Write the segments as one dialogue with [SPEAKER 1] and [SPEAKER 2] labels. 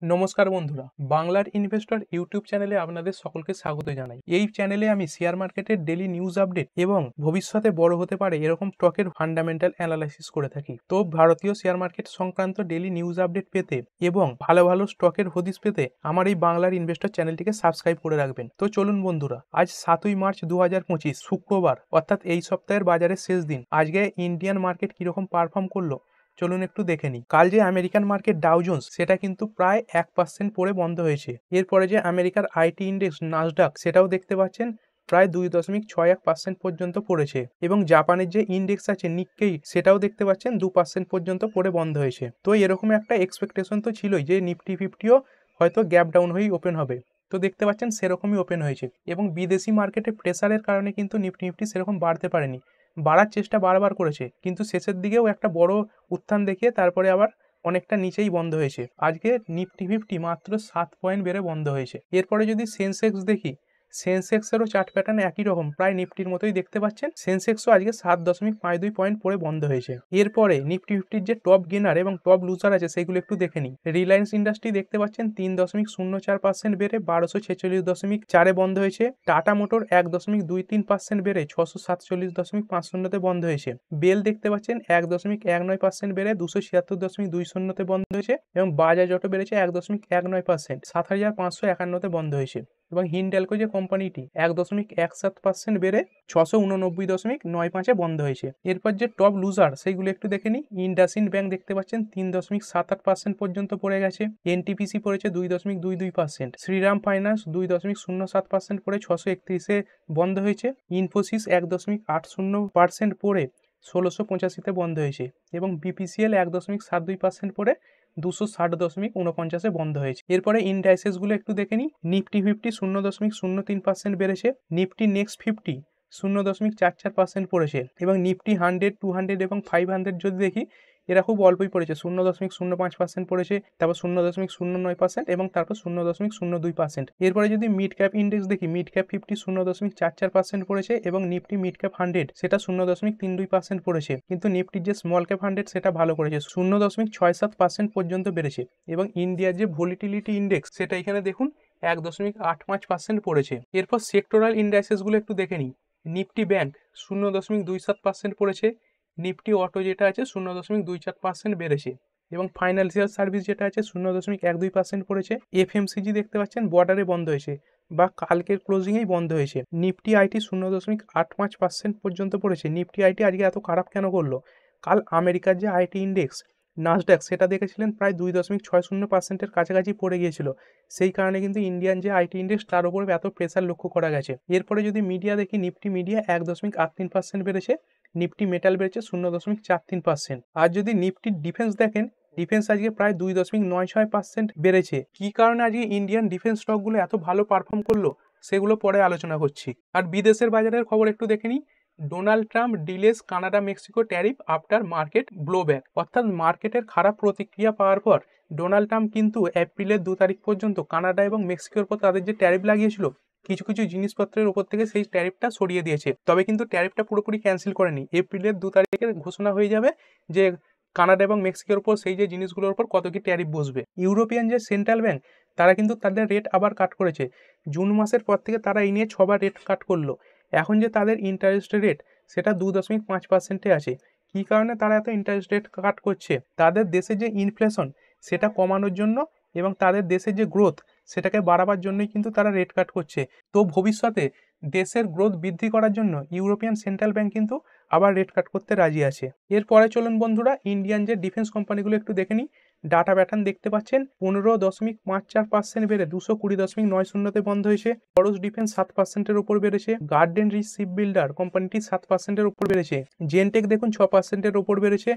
[SPEAKER 1] নমস্কার বন্ধুরা, বাংলার ইনভেস্টর ইউটিউব চ্যানেলে আপনাদের সকলকে স্বাগত জানাই। এই চ্যানেলে আমি শেয়ার মার্কেটের ডেলি নিউজ আপডেট এবং ভবিষ্যতে বড় হতে পারে এরকম স্টকের ফান্ডামেন্টাল অ্যানালাইসিস করে থাকি। তো ভারতীয় শেয়ার মার্কেট সংক্রান্ত ডেলি নিউজ আপডেট পেতে এবং ভালো ভালো স্টকের হদিশ পেতে আমার এই বাংলার ইনভেস্টর চ্যানেলটিকে সাবস্ক্রাইব করে রাখবেন। তো চলুন বন্ধুরা, আজ 7ই মার্চ 2025 শুক্রবার, অর্থাৎ এই সপ্তাহের বাজারের শেষ দিন। আজকে ইন্ডিয়ান মার্কেট কিরকম পারফর্ম করলো চলুন একটু দেখে নিই। কাল যে আমেরিকান মার্কেট ডাউ জোন্স সেটা কিন্তু প্রায় 1% পড়ে বন্ধ হয়েছে। এরপরে যে আমেরিকার আইটি ইন্ডেক্স নাসডাক সেটাও দেখতে পাচ্ছেন প্রায় 2.61% পর্যন্ত পড়েছে, এবং জাপানের যে ইন্ডেক্স আছে নিক্কেই সেটাও দেখতে পাচ্ছেন 2% পর্যন্ত পড়ে বন্ধ হয়েছে। তো এরকম একটা এক্সপেকটেশন তো ছিলই যে নিফটি ফিফটিও হয়তো গ্যাপ ডাউন হয়েই ওপেন হবে। তো দেখতে পাচ্ছেন সেরকমই ওপেন হয়েছে, এবং বিদেশি মার্কেটে প্রেসারের কারণে কিন্তু নিফটি সেরকম বাড়তে পারেনি। বাড়ার চেষ্টা বারবার করেছে, কিন্তু শেষের দিকেও একটা বড় উত্থান দেখিয়ে তারপরে আবার অনেকটা নিচেই বন্ধ হয়েছে। আজকে নিফটি ফিফটি মাত্র 7 পয়েন্ট বেড়ে বন্ধ হয়েছে। এরপরে যদি সেন্সেক্স দেখি, সেন্সেক্সেরও চার্ট প্যাটার্ন একই রকম, প্রায় নিফটির মতোই দেখতে পাচ্ছেন। সেন্সেক্সও আজকে 7.52 পয়েন্ট পড়ে বন্ধ হয়েছে। এরপরে নিফটি ফিফটির যে টপ গেনার এবং টপ লুজার আছে সেগুলো একটু দেখে নিই। রিলায়েন্স ইন্ডাস্ট্রি দেখতে পাচ্ছেন 3.04% বেড়ে 1246.4-এ বন্ধ হয়েছে। টাটা মোটর 1.23% বেড়ে 647.50-তে বন্ধ হয়েছে। বেল দেখতে পাচ্ছেন 1.19% বেড়ে 276.20-তে বন্ধ হয়েছে, এবং বাজাজ অটো বেড়েছে 1.19%, 7,551-তে বন্ধ হয়েছে। এবং হিন্ডালকো যে কোম্পানিটি 1.17% বেড়ে 689.95-এ বন্ধ হয়েছে। এরপর যে টপ লুজার সেইগুলো একটু দেখে নিই। ইন্ডাসইন্ড ব্যাংক দেখতে পাচ্ছেন 3.78% পর্যন্ত পড়ে গেছে। এনটিপিসি পড়েছে 2.22%। শ্রীরাম ফাইন্যান্স 2.07% পড়ে 631-এ বন্ধ হয়েছে। ইনফোসিস 1.80% পড়ে 1685-তে বন্ধ হয়েছে, এবং বিপিসিএল 1.72% পড়ে 260.49-এ বন্ধ হয়েছে। এরপরে ইন্ডাইসেসগুলো একটু দেখে নিই। নিফটি ফিফটি 0.03% বেড়েছে। নিফটি নেক্সট 50 0.44% পড়েছে, এবং নিফটি 100, 200 এবং 500 যদি দেখি এরা খুব অল্পই পড়েছে, 0.05% পড়েছে, তারপর 0.09% এবং তারপর 0.02%। এরপরে যদি মিড ক্যাপ ইন্ডেক্স দেখি, মিড ক্যাপ 50 0.44% পড়েছে, এবং নিফটি মিড ক্যাপ 100 সেটা 0.32% পড়েছে। কিন্তু নিফটির যে স্মল ক্যাপ 100 সেটা ভালো করেছে, 0.67% পর্যন্ত বেড়েছে। এবং ইন্ডিয়ার যে ভলিটিলিটি ইন্ডেক্স সেটা এখানে দেখুন 1.85% পড়েছে। এরপর সেক্টরাল ইন্ডাইসেসগুলো একটু দেখে নিই। নিফটি ব্যাংক 0.27% পড়েছে। নিফটি অটো যেটা আছে 0.24% বেড়েছে, এবং ফাইন্যান্সিয়াল সার্ভিস যেটা আছে 0.12% পড়েছে। এফএমসিজি দেখতে পাচ্ছেন বর্ডারে বন্ধ হয়েছে বা কালকের ক্লোজিংয়েই বন্ধ হয়েছে। নিফটি আইটি 0.85% পর্যন্ত পড়েছে। নিফটি আইটি আজকে এত খারাপ কেন করলো? কাল আমেরিকার যে আইটি ইন্ডেক্স নাসডাক সেটা দেখেছিলেন প্রায় 2.60%-এর কাছাকাছি পড়ে গিয়েছিল। সেই কারণে কিন্তু ইন্ডিয়ান যে আইটি ইন্ডেক্স তার উপরে এত প্রেসার লক্ষ্য করা গেছে। এরপরে যদি মিডিয়া দেখি, নিফটি মিডিয়া 1.83% বেড়েছে। নিফটি মেটাল বেড়েছে 0.43%। আর যদি নিফটির ডিফেন্স দেখেন, ডিফেন্স আজকে প্রায় 2.96% বেড়েছে। কি কারণে আজকে ইন্ডিয়ান ডিফেন্স স্টকগুলো এত ভালো পারফর্ম করলো সেগুলো পরে আলোচনা করছি। আর বিদেশের বাজারের খবর একটু দেখে নিই। Donald Trump delays Canada Mexico tariff after market blowback, অর্থাৎ মার্কেটের খারাপ প্রতিক্রিয়া পাওয়ার পর ডোনাল্ড ট্রাম্প কিন্তু এপ্রিলের 2 তারিখ পর্যন্ত কানাডা এবং মেক্সিকোর উপর তাদের যে ট্যারিফ লাগিয়েছিল কিছু কিছু জিনিসপত্রের উপর থেকে সেই ট্যারিফটা সরিয়ে দিয়েছে। তবে কিন্তু ট্যারিফটা পুরোপুরি ক্যান্সেল করেনি। এপ্রিলের 2 তারিখের ঘোষণা হয়ে যাবে যে কানাডা এবং মেক্সিকোর উপর সেই যে জিনিসগুলোর উপর কত কি ট্যারিফ বসবে। ইউরোপিয়ান যে সেন্ট্রাল ব্যাংক তারা কিন্তু তাদের রেট আবার কাট করেছে। জুন মাসের পর থেকে তারা এই নিয়ে 6বার রেট কাট করলো। এখন যে তাদের ইন্টারেস্ট রেট সেটা 2.5%-এ আছে। কী কারণে তারা এত ইন্টারেস্ট রেট কাট করছে? তাদের দেশে যে ইনফ্লেশন সেটা কমানোর জন্য, এবং তাদের দেশের যে গ্রোথ সেটাকে বাড়াবার জন্যই কিন্তু তারা রেট কাট করছে। তো ভবিষ্যতে দেশের গ্রোথ বৃদ্ধি করার জন্য ইউরোপিয়ান সেন্ট্রাল ব্যাংক কিন্তু আবার রেট কাট করতে রাজি আছে। এরপরে চলুন বন্ধুরা, ইন্ডিয়ান যে ডিফেন্স কোম্পানিগুলো একটু দেখে নিই। ডাটা প্যাটার্ন দেখতে পাচ্ছেন 15.54% বেড়ে 220.90-তে বন্ধ হয়েছে। করস ডিফেন্স 7%-এর উপর বেড়েছে। গার্ডেন রিচ শিপ বিল্ডার কোম্পানিটি 7%-এর উপর বেড়েছে। জেনটেক দেখুন 6%-এর উপর বেড়েছে।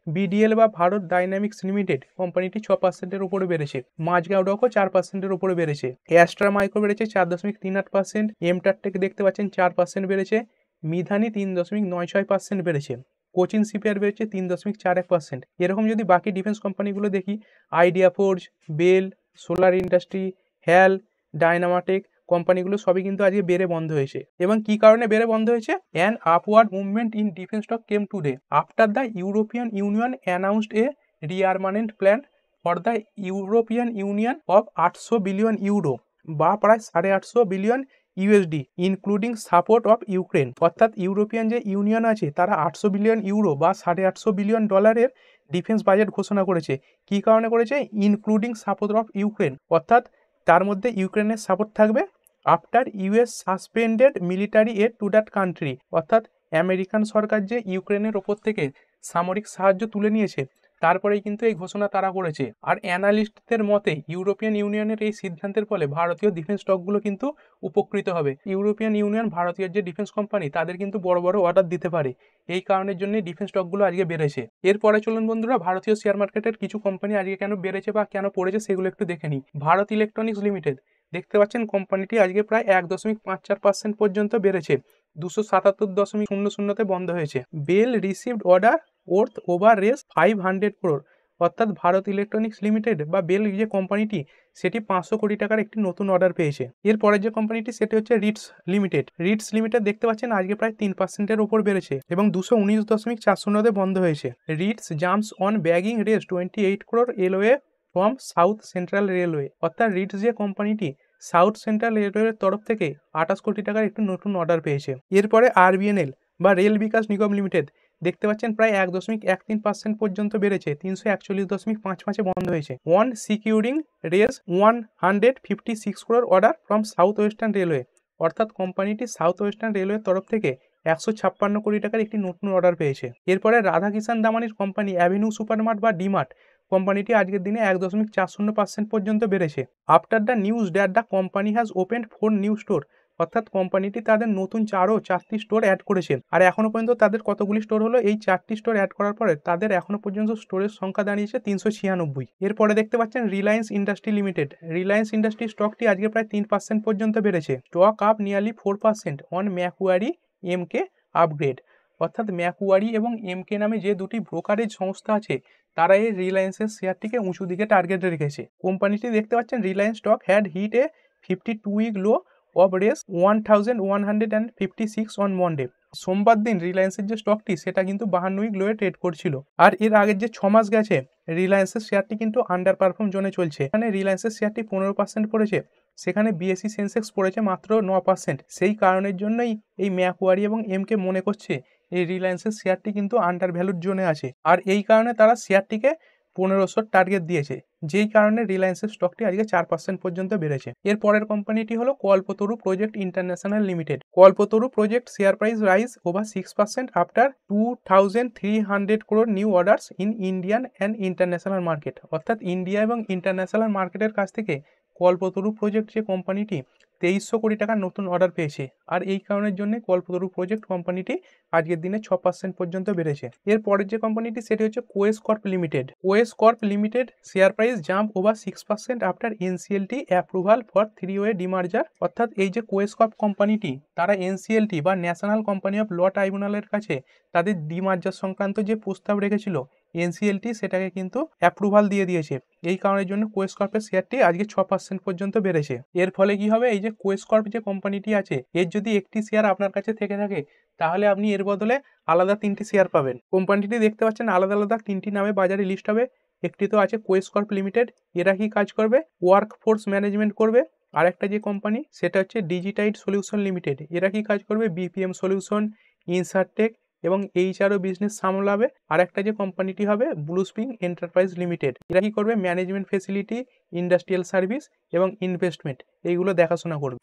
[SPEAKER 1] বিডিএল বা ভারত ডাইনামিক্স লিমিটেড কোম্পানিটি 6%-এর উপরে বেড়েছে। মাঝগাঁও ডকও 4%-এর উপরে বেড়েছে। অ্যাস্ট্রা মাইক্রো বেড়েছে 4.38%। এমটারটেক দেখতে পাচ্ছেন 4% বেড়েছে। মিধানি 3.96% বেড়েছে। কোচিন শিপইয়ার্ড বেড়েছে 3.41%। এরকম যদি বাকি ডিফেন্স কোম্পানিগুলো দেখি, idea forge, BEL, solar industry, HAL, Dynamatech কোম্পানিগুলো সবই কিন্তু আজকে বেড়ে বন্ধ হয়েছে। এবং কি কারণে বেড়ে বন্ধ হয়েছে? An upward movement in defence stock came today after the European Union announced a rearmament plan for the European Union of 800 billion euro বা প্রায় 850 billion USD including support of Ukraine. অর্থাৎ ইউরোপিয়ান যে ইউনিয়ন আছে তারা 800 billion euro বা 850 billion ডলারের defence budget ঘোষণা করেছে। কি কারণে করেছে? ইনক্লুডিং সাপোর্ট অফ ইউক্রেন, অর্থাৎ তার মধ্যে ইউক্রেনের সাপোর্ট থাকবে। After US suspended military aid to that country, অর্থাৎ আমেরিকান সরকার যে ইউক্রেনের ওপর থেকে সামরিক সাহায্য তুলে নিয়েছে তারপরেই কিন্তু এই ঘোষণা তারা করেছে। আর অ্যানালিস্টদের মতে ইউরোপিয়ান ইউনিয়নের এই সিদ্ধান্তের ফলে ভারতীয় ডিফেন্স স্টকগুলো কিন্তু উপকৃত হবে। ইউরোপিয়ান ইউনিয়ন ভারতীয় যে ডিফেন্স কোম্পানি তাদের কিন্তু বড় বড় অর্ডার দিতে পারে, এই কারণের জন্য ডিফেন্স স্টকগুলো আজকে বেড়েছে। এরপরে চলুন বন্ধুরা, ভারতীয় শেয়ার মার্কেটের কিছু কোম্পানি আজকে কেন বেড়েছে বা কেন পড়েছে সেগুলো একটু দেখে নিই। ভারত ইলেকট্রনিক্স লিমিটেড, দেখতে পাচ্ছেন কোম্পানিটি আজকে প্রায় 1.54% পর্যন্ত বেড়েছে, 277.00 বন্ধ হয়েছে। BEL received order worth over Rs 500 crore, অর্থাৎ ভারত ইলেকট্রনিক্স লিমিটেড বা বেল যে কোম্পানিটি সেটি 500 কোটি টাকার একটি নতুন অর্ডার পেয়েছে। এরপরের যে কোম্পানিটি সেটি হচ্ছে রিটস লিমিটেড। রিটস লিমিটেড দেখতে পাচ্ছেন আজকে প্রায় 3%-এর ওপর বেড়েছে এবং 219.40 বন্ধ হয়েছে। RITES jumps on bagging Rs 28 crore LOA from South Central Railway, অর্থাৎ রিটস যে কোম্পানিটি সাউথ সেন্ট্রাল রেলওয়ের তরফ থেকে 28 কোটি টাকার একটি নতুন অর্ডার পেয়েছে। এরপরে আরবিএনএল বা রেল বিকাশ নিগম লিমিটেড, দেখতে পাচ্ছেন প্রায় 1.13% পর্যন্ত বেড়েছে, 341.55 বন্ধ হয়েছে। One securing race 156 crore order from south western railway, অর্থাৎ কোম্পানিটি সাউথ ওয়েস্টার্ন রেলওয়ের তরফ থেকে 156 কোটি টাকার একটি নতুন অর্ডার পেয়েছে। এরপরে রাধা কিষান দামানির কোম্পানি অ্যাভিনিউ সুপারমার্ট বা ডিমার্ট কোম্পানিটি আজকের দিনে 1.40% পর্যন্ত বেড়েছে। After the news that the company has opened 4 new store, অর্থাৎ কোম্পানিটি তাদের নতুন 4টি স্টোর অ্যাড করেছে। আর এখনো পর্যন্ত তাদের কতগুলি স্টোর হলো? এই 4টি স্টোর অ্যাড করার পরে তাদের এখনো পর্যন্ত স্টোরের সংখ্যা দাঁড়িয়েছে 396। এরপরে দেখতে পাচ্ছেন Reliance Industry Limited. Reliance Industry স্টকটি আজকে প্রায় 3% পর্যন্ত বেড়েছে। Stock up nearly 4% on Macquarie Emkay upgrade, অর্থাৎ ম্যাকুয়ারি এবং এমকে নামে যে দুটি ব্রোকারেজ সংস্থা আছে তারা এই রিলায়েন্সের শেয়ারটিকে উঁচু দিকে টার্গেট রেখেছে। কোম্পানিটি দেখতে পাচ্ছেন Reliance stock had hit a 52-week low of Rs 1156 on Monday. সোমবার দিন রিলায়েন্সের যে স্টকটি সেটা কিন্তু 52-week লোয়ে ট্রেড করছিল। আর এর আগের যে 6 মাস গেছে রিলায়েন্সের শেয়ারটি কিন্তু আন্ডার পারফর্ম জোনে চলছে। এখানে রিলায়েন্সের শেয়ারটি 15% পড়েছে, সেখানে বিএসসি সেন্সেক্স পড়েছে মাত্র 9%। সেই কারণের জন্যই এই ম্যাকুয়ারি এবং এমকে মনে করছে এই রিলায়েন্সের শেয়ারটি কিন্তু আন্ডার ভ্যালুর জোনে আছে, আর এই কারণে তারা শেয়ারটিকে 1500 টার্গেট দিয়েছে, যেই কারণে রিলায়েন্সের স্টকটি আজকে 4% পর্যন্ত বেড়েছে। এর পরের কোম্পানিটি হলো Kalpataru project international limited. Kalpataru project share price rise over 6% after 2300 crore new orders in Indian and international market, অর্থাৎ ইন্ডিয়া এবং ইন্টারন্যাশনাল মার্কেটের কাছ থেকে কল্পতরু প্রজেক্ট যে কোম্পানিটি 2300 কোটি টাকার নতুন অর্ডার পেয়েছে, আর এই কারণের জন্য কল্পতরু প্রজেক্ট কোম্পানিটি আজকের দিনে 6% পর্যন্ত বেড়েছে। এর পরের যে কোম্পানিটি সেটি হচ্ছে Quess Corp Limited. Quess Corp Limited share price jump over 6% after NCLT approval for 3-way demerger, অর্থাৎ এই যে কোয়েস কর্প কোম্পানিটি তারা এনসিএলটি বা ন্যাশনাল কোম্পানি অফ ল ট্রাইব্যুনালের কাছে তাদের ডিমার্জার সংক্রান্ত যে প্রস্তাব রেখেছিল এনসিএলটি সেটাকে কিন্তু অ্যাপ্রুভাল দিয়ে দিয়েছে। এই কারণের জন্য কোয়েস কর্পের শেয়ারটি আজকে 6% পর্যন্ত বেড়েছে। এর ফলে কি হবে? এই যে কোয়েস কর্প যে কোম্পানিটি আছে এর যদি একটি শেয়ার আপনার কাছে থেকে থাকে তাহলে আপনি এর বদলে আলাদা 3টি শেয়ার পাবেন। কোম্পানিটি দেখতে পাচ্ছেন আলাদা আলাদা 3টি নামে বাজারে লিস্ট হবে। একটি তো আছে কোয়েস কর্প লিমিটেড, এরা কি কাজ করবে? ওয়ার্ক ফোর্স ম্যানেজমেন্ট করবে। আর একটা যে কোম্পানি সেটা হচ্ছে ডিজিটাইড সলিউশন লিমিটেড, এরা কি কাজ করবে? বিপিএম সলিউশন, ইনসারটেক এবং এইচআরও বিজনেস সামলাবে। আর একটা যে কোম্পানিটি হবে ব্লুস্প্রিং এন্টারপ্রাইজ লিমিটেড, এরা কি করবে? ম্যানেজমেন্ট ফেসিলিটি, ইন্ডাস্ট্রিয়াল সার্ভিস এবং ইনভেস্টমেন্ট এইগুলো দেখাশোনা করবে।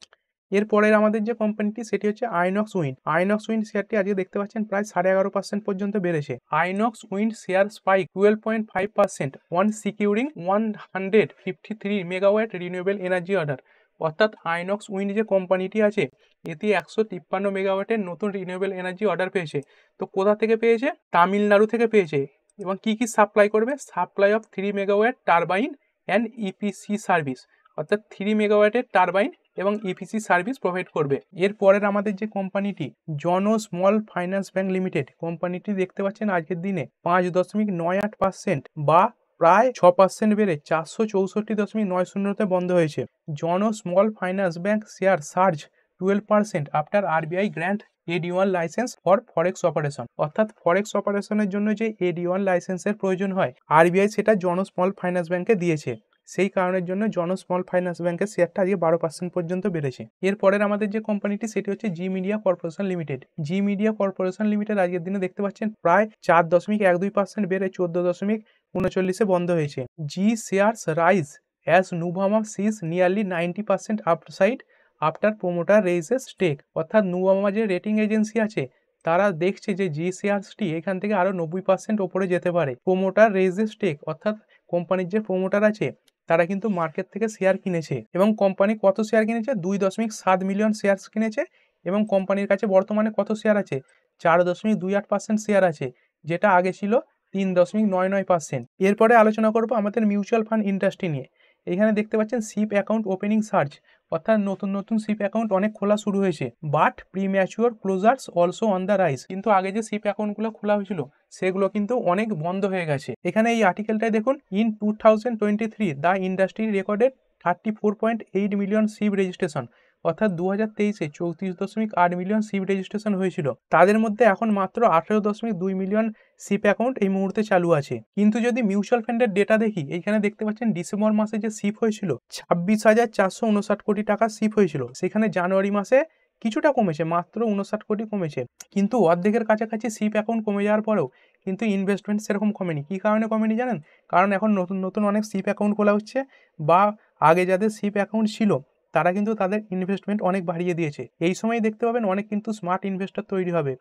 [SPEAKER 1] এরপরের আমাদের যে কোম্পানিটি সেটি হচ্ছে আইনক্স উইন্ড। আইনক্স উইন্ড শেয়ারটি আজকে দেখতে পাচ্ছেন প্রায় 11.5% পর্যন্ত বেড়েছে। INOX wind share spike 12.5% on securing 153 megawatt renewable energy order, অর্থাৎ আইনক্স উইন্ড যে কোম্পানিটি আছে এটি 153 মেগাওয়াটের নতুন রিনিউয়েবল এনার্জি অর্ডার পেয়েছে। তো কোথা থেকে পেয়েছে? তামিলনাড়ু থেকে পেয়েছে। এবং কি কি সাপ্লাই করবে? Supply of 3 megawatt turbine and EPC service, অর্থাৎ 3 মেগাওয়াটের টারবাইন এবং ইপিসি সার্ভিস প্রোভাইড করবে। এরপরের আমাদের যে কোম্পানিটি জন স্মল ফাইন্যান্স ব্যাংক লিমিটেড, কোম্পানিটি দেখতে পাচ্ছেন আজকের দিনে 5.98% বা প্রায় 6% বেড়ে 464.90 বন্ধ হয়েছে। Jana small finance bank share surge 12% after RBI grant AD1 licence for forex operation, অর্থাৎ ফরেক্স অপারেশনের জন্য যে AD1 লাইসেন্সের প্রয়োজন হয়, RBI সেটা জন স্মল ফাইন্যান্স ব্যাংকে দিয়েছে। সেই কারণের জন্য জন স্মল ফাইন্যান্স ব্যাংকের শেয়ারটা আজকে 12% পর্যন্ত বেড়েছে। এরপরের আমাদের যে কোম্পানিটি সেটি হচ্ছে জি মিডিয়া কর্পোরেশন লিমিটেড। জি মিডিয়া কর্পোরেশন লিমিটেড আজকের দিনে দেখতে পাচ্ছেন প্রায় 4.12% বেড়ে 14.39 বন্ধ হয়েছে। Zee shares rise as Nuvama sees nearly 90% upside after promoter raises stake, অর্থাৎ নুভামা যে রেটিং এজেন্সি আছে তারা দেখছে যে জি শেয়ার্সটি এখান থেকে আরও 90% ওপরে যেতে পারে। প্রোমোটার রেইজেস স্টেক, অর্থাৎ কোম্পানির যে প্রোমোটার আছে তারা কিন্তু মার্কেট থেকে শেয়ার কিনেছে, এবং কোম্পানি কত শেয়ার কিনেছে? 2.7 মিলিয়ন শেয়ার কিনেছে, এবং কোম্পানির কাছে বর্তমানে কত শেয়ার আছে? 4.28% শেয়ার আছে, যেটা আগে ছিল 3.99%। এরপরে আলোচনা করব আমাদের মিউচুয়াল ফান্ড ইন্ডাস্ট্রি নিয়ে। এখানে দেখতে পাচ্ছেন সিপ অ্যাকাউন্ট ওপেনিং সার্চ, অর্থাৎ নতুন নতুন সিপ অ্যাকাউন্ট অনেক খোলা শুরু হয়েছে। But premature closures also on the rise, কিন্তু আগে যে সিপ অ্যাকাউন্টগুলো খোলা হয়েছিল সেগুলো কিন্তু অনেক বন্ধ হয়ে গেছে। এখানে এই আর্টিকেলটাই দেখুন, in 2023 the industry recorded 34.8 million sheep registration, অর্থাৎ 2023-এ 34.8 মিলিয়ন সিপ রেজিস্ট্রেশন হয়েছিল। তাদের মধ্যে এখন মাত্র 18.2 মিলিয়ন সিপ অ্যাকাউন্ট এই মুহূর্তে চালু আছে। কিন্তু যদি মিউচুয়াল ফান্ডের ডেটা দেখি, এইখানে দেখতে পাচ্ছেন ডিসেম্বর মাসে যে সিপ হয়েছিল 26,459 কোটি টাকা সিপ হয়েছিল, সেখানে জানুয়ারি মাসে কিছুটা কমেছে, মাত্র 59 কোটি কমেছে। কিন্তু অর্ধেকের কাছাকাছি সিপ অ্যাকাউন্ট কমে যাওয়ার পরেও কিন্তু ইনভেস্টমেন্ট সেরকম কমেনি। কী কারণে কমেনি জানেন? কারণ এখন নতুন নতুন অনেক সিপ অ্যাকাউন্ট খোলা হচ্ছে, বা আগে যাদের সিপ অ্যাকাউন্ট ছিল তারা কিন্তু তাদের ইনভেস্টমেন্ট অনেক বাড়িয়ে দিয়েছে। এই সময় দেখতে পাবেন অনেক কিন্তু স্মার্ট ইনভেস্টর তৈরি হবে।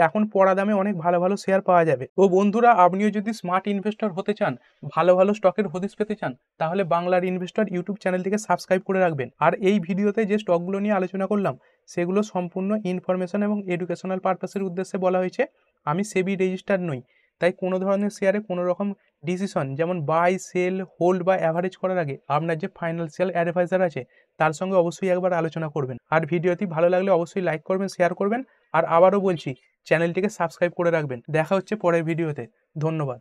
[SPEAKER 1] এখন পড়া দামে অনেক ভালো ভালো শেয়ার পাওয়া যাবে। তো বন্ধুরা, আপনিও যদি স্মার্ট ইনভেস্টর হতে চান, ভালো ভালো স্টকের হদিশ পেতে চান, তাহলে বাংলার ইনভেস্টর ইউটিউব চ্যানেলটিকে সাবস্ক্রাইব করে রাখবেন। আর এই ভিডিওতে যে স্টকগুলো নিয়ে আলোচনা করলাম সেগুলো সম্পূর্ণ ইনফরমেশন এবং এডুকেশনাল পারপাসের উদ্দেশ্যে বলা হয়েছে। আমি সেবি রেজিস্টার্ড নই, তাই কোনো ধরনের শেয়ারে কোনো রকম ডিসিশন, যেমন বাই, সেল, হোল্ড বা অ্যাভারেজ করার আগে আপনার যে ফাইন্যান্সিয়াল অ্যাডভাইজার আছে তার সঙ্গে অবশ্যই একবার আলোচনা করবেন। আর ভিডিওটি ভালো লাগলে অবশ্যই লাইক করবেন, শেয়ার করবেন, আর আবারও বলছি চ্যানেলটিকে সাবস্ক্রাইব করে রাখবেন। দেখা হচ্ছে পরের ভিডিওতে। ধন্যবাদ।